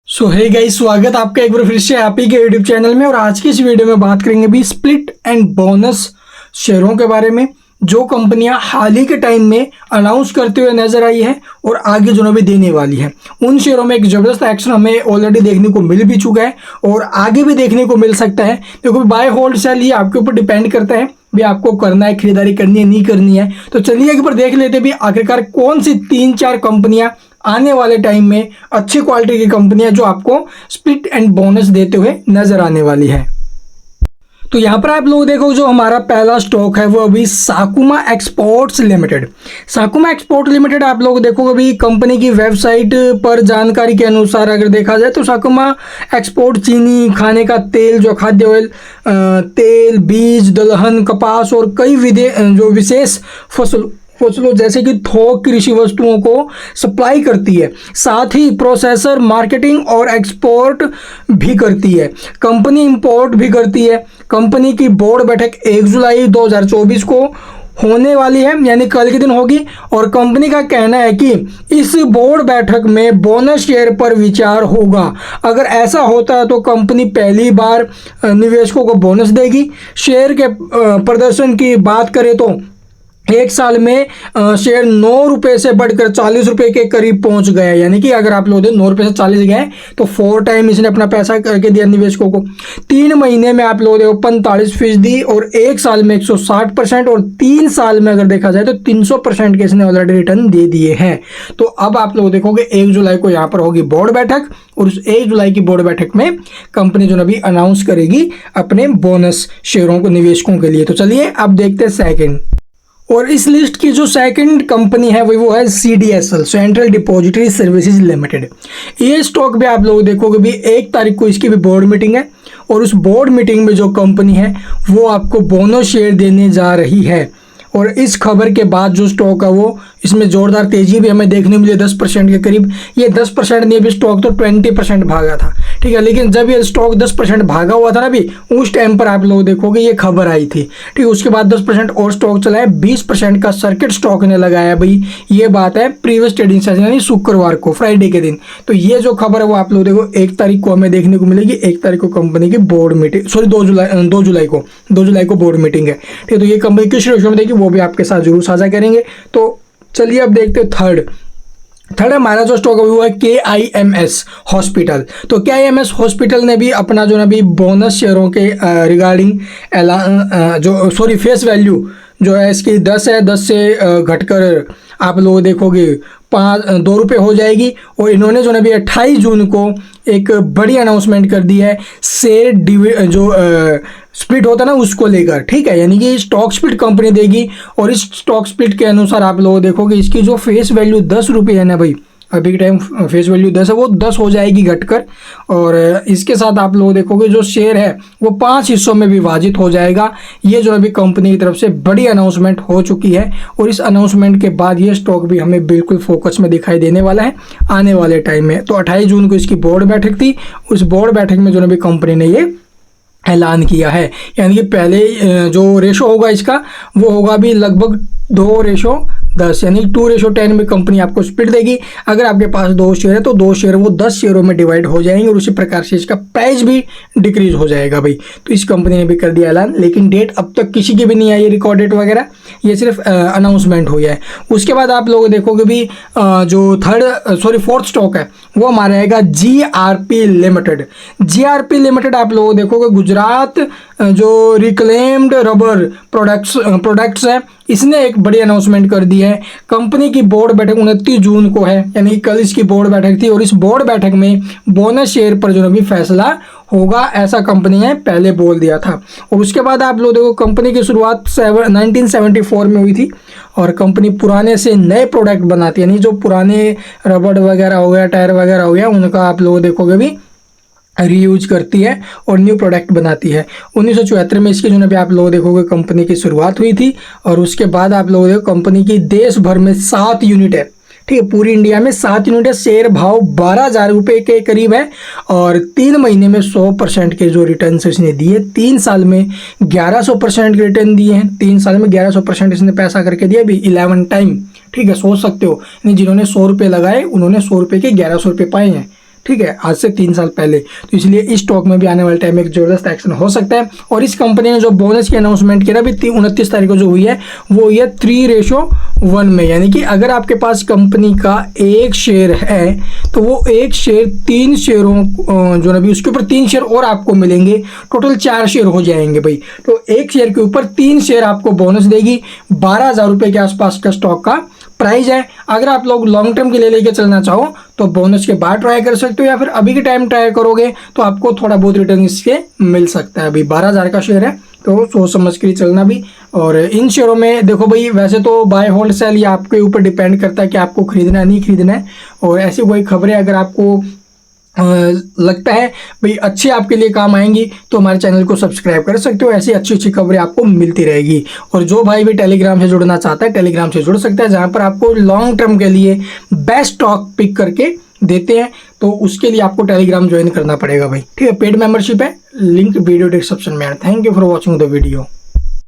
सो hey guys, स्वागत आपका एक बार फिर से आप ही के यूट्यूब चैनल में। और आज की इस वीडियो में बात करेंगे भी स्प्लिट एंड बोनस शेयरों के बारे में, जो कंपनियां हाल ही के टाइम में अनाउंस करते हुए नजर आई है और आगे जो भी देने वाली है। उन शेयरों में एक जबरदस्त एक्शन हमें ऑलरेडी देखने को मिल भी चुका है और आगे भी देखने को मिल सकता है। देखो, बाय होल्ड सेल ये आपके ऊपर डिपेंड करता है भी आपको करना है, खरीदारी करनी है नहीं करनी है। तो चलिए एक बार देख लेते भी आखिरकार कौन सी 3-4 कंपनियां आने वाले टाइम में अच्छी क्वालिटी की कंपनियां जो आपको स्प्लिट एंड बोनस देते हुए नजर आने वाली है। तो यहाँ पर आप लोग देखो, जो हमारा पहला स्टॉक है वो अभी साकुमा एक्सपोर्ट्स लिमिटेड। साकुमा एक्सपोर्ट लिमिटेड आप लोग देखो, अभी कंपनी की वेबसाइट पर जानकारी के अनुसार अगर देखा जाए तो साकुमा एक्सपोर्ट चीनी, खाने का तेल, जो खाद्य ऑयल, तेल, बीज, दलहन, कपास और कई जो विशेष फसलों जैसे कि थोक कृषि वस्तुओं को सप्लाई करती है। साथ ही प्रोसेसर, मार्केटिंग और एक्सपोर्ट भी करती है। कंपनी इंपोर्ट भी करती है। कंपनी की बोर्ड बैठक 1 जुलाई 2024 को होने वाली है, यानी कल के दिन होगी। और कंपनी का कहना है कि इस बोर्ड बैठक में बोनस शेयर पर विचार होगा। अगर ऐसा होता है तो कंपनी पहली बार निवेशकों को बोनस देगी। शेयर के प्रदर्शन की बात करें तो एक साल में शेयर 9 रुपये से बढ़कर 40 रुपये के करीब पहुंच गया। यानी कि अगर आप लोग 9 रुपये से 40 गए तो 4 टाइम इसने अपना पैसा करके दिया निवेशकों को। 3 महीने में आप लोग देखो 45% और 1 साल में 160% और 3 साल में अगर देखा जाए तो 300% के इसने ऑलरेडी रिटर्न दे दिए हैं। तो अब आप लोग देखोगे 1 जुलाई को यहाँ पर होगी बोर्ड बैठक और उस 1 जुलाई की बोर्ड बैठक में कंपनी जो अभी अनाउंस करेगी अपने बोनस शेयरों को निवेशकों के लिए। तो चलिए अब देखते हैं सेकेंड। और इस लिस्ट की जो सेकंड कंपनी है वो है CDSL, central depository services limited. ये स्टॉक भी आप लोग देखोगे भी 1 तारीख को इसकी भी बोर्ड मीटिंग है और उस बोर्ड मीटिंग में जो कंपनी है वो आपको बोनस शेयर देने जा रही है। और इस खबर के बाद जो स्टॉक है वो इसमें जोरदार तेजी भी हमें देखने मिली 10% के करीब। ये 10% नहीं, भी स्टॉक तो 20% भागा था, ठीक है। लेकिन जब ये स्टॉक 10% भागा हुआ था ना भी, उस टाइम पर आप लोग देखोगे ये खबर आई थी, ठीक है। उसके बाद 10% और स्टॉक चला है। 20% का सर्किट स्टॉक ने लगाया भाई। ये बात है प्रीवियस ट्रेडिंग सेशन यानी शुक्रवार को, फ्राइडे के दिन। तो ये जो खबर है वो आप लोग देखो 1 तारीख को हमें देखने को मिलेगी। 1 तारीख को कंपनी की बोर्ड मीटिंग, सॉरी 2 जुलाई को बोर्ड मीटिंग है, ठीक है। तो ये कंपनी किस रेशो में देगी वो भी आपके साथ जरूर साझा करेंगे। तो चलिए अब देखते हैं थर्ड हमारा जो स्टॉक है वो है KIMS हॉस्पिटल। तो KIMS हॉस्पिटल ने भी अपना जो अभी बोनस शेयरों के रिगार्डिंग फेस वैल्यू जो है इसकी 10 है, 10 से घटकर आप लोग देखोगे 2 रुपये हो जाएगी। और इन्होंने जो अभी 28 जून को एक बड़ी अनाउंसमेंट कर दी है शेयर जो स्प्लिट होता है ना उसको लेकर, ठीक है। यानी कि स्टॉक स्प्लिट कंपनी देगी और इस स्टॉक स्प्लिट के अनुसार आप लोग देखोगे इसकी जो फेस वैल्यू 10 रुपये है ना भाई, अभी के टाइम फेस वैल्यू 10 है, वो 10 हो जाएगी घटकर। और इसके साथ आप लोग देखोगे जो शेयर है वो 5 हिस्सों में विभाजित हो जाएगा। ये जो अभी कंपनी की तरफ से बड़ी अनाउंसमेंट हो चुकी है और इस अनाउंसमेंट के बाद ये स्टॉक भी हमें बिल्कुल फोकस में दिखाई देने वाला है आने वाले टाइम में। तो 28 जून को इसकी बोर्ड बैठक थी। उस बोर्ड बैठक में जो अभी कंपनी ने ये ऐलान किया है। यानी कि पहले जो रेशो होगा इसका वो होगा भी लगभग 2:10, यानी 2:10 में कंपनी आपको स्प्लिट देगी। अगर आपके पास 2 शेयर है तो 2 शेयर वो 10 शेयरों में डिवाइड हो जाएंगे और उसी प्रकार से इसका प्राइस भी डिक्रीज हो जाएगा भाई। तो इस कंपनी ने भी कर दिया ऐलान, लेकिन डेट अब तक किसी की भी नहीं आई है, रिकॉर्ड डेट वगैरह, ये सिर्फ अनाउंसमेंट हुई है। उसके बाद आप लोग देखोगे भी जो फोर्थ स्टॉक है वो हमारा रहेगा GRP लिमिटेड। GRP लिमिटेड आप लोग देखोगे गुजरात जो रिक्लेम्ड रबर प्रोडक्ट्स है, इसने एक बड़ी अनाउंसमेंट कर दी है। कंपनी की बोर्ड बैठक 29 जून को है, यानी कल इसकी बोर्ड बैठक थी और इस बोर्ड बैठक में बोनस शेयर पर जो भी फैसला होगा ऐसा कंपनी ने पहले बोल दिया था। और उसके बाद आप लोग देखो कंपनी की शुरुआत 1974 में हुई थी और कंपनी पुराने से नए प्रोडक्ट बनाती है, यानी जो पुराने रबड़ वगैरह हो गया, टायर वगैरह हो गया, उनका आप लोग देखोगे भी रीयूज करती है और न्यू प्रोडक्ट बनाती है। 1974 में इसकी जो भी आप लोग देखोगे कंपनी की शुरुआत हुई थी। और उसके बाद आप लोग देखो कंपनी की देश भर में 7 यूनिट है, ठीक है। पूरी इंडिया में 7 यूनिट है। शेयर भाव 12,000 रुपये के करीब है और 3 महीने में 100% के जो रिटर्न इसने दिए। 3 साल में 1100% के रिटर्न दिए हैं। 3 साल में 1100% इसने पैसा करके दिया भी 11 टाइम, ठीक है। सोच सकते हो, जिन्होंने 100 रुपये लगाए उन्होंने 100 रुपये के 1100 रुपये पाए हैं, ठीक है, आज से 3 साल पहले। तो इसलिए इस स्टॉक में भी आने वाले टाइम में एक जबरदस्त एक्शन हो सकता है। और इस कंपनी ने जो बोनस की अनाउंसमेंट किया अभी 29 तारीख को जो हुई है वो हुई है 3:1 में, यानी कि अगर आपके पास कंपनी का 1 शेयर है तो वो 1 शेयर 3 शेयरों जो अभी उसके ऊपर 3 शेयर और आपको मिलेंगे, टोटल 4 शेयर हो जाएंगे भाई। तो 1 शेयर के ऊपर 3 शेयर आपको बोनस देगी। 12,000 रुपये के आसपास का स्टॉक का प्राइस है। अगर आप लोग लॉन्ग टर्म के लिए लेके चलना चाहो तो बोनस के बाद ट्राई कर सकते हो, या फिर अभी के टाइम ट्राई करोगे तो आपको थोड़ा बहुत रिटर्न इसके मिल सकता है। अभी 12,000 का शेयर है तो सोच समझ के चलना भी। और इन शेयरों में देखो भाई, वैसे तो बाय होल्ड सेल ये आपके ऊपर डिपेंड करता है कि आपको खरीदना है नहीं खरीदना है। और ऐसी कोई खबरें अगर आपको लगता है भाई अच्छी आपके लिए काम आएंगी तो हमारे चैनल को सब्सक्राइब कर सकते हो। ऐसी अच्छी अच्छी खबरें आपको मिलती रहेगी। और जो भाई भी टेलीग्राम से जुड़ना चाहता है टेलीग्राम से जुड़ सकता है, जहां पर आपको लॉन्ग टर्म के लिए बेस्ट स्टॉक पिक करके देते हैं। तो उसके लिए आपको टेलीग्राम ज्वाइन करना पड़ेगा भाई, ठीक है। पेड मेंबरशिप है, लिंक वीडियो डिस्क्रिप्शन में है। Thank you for watching the video.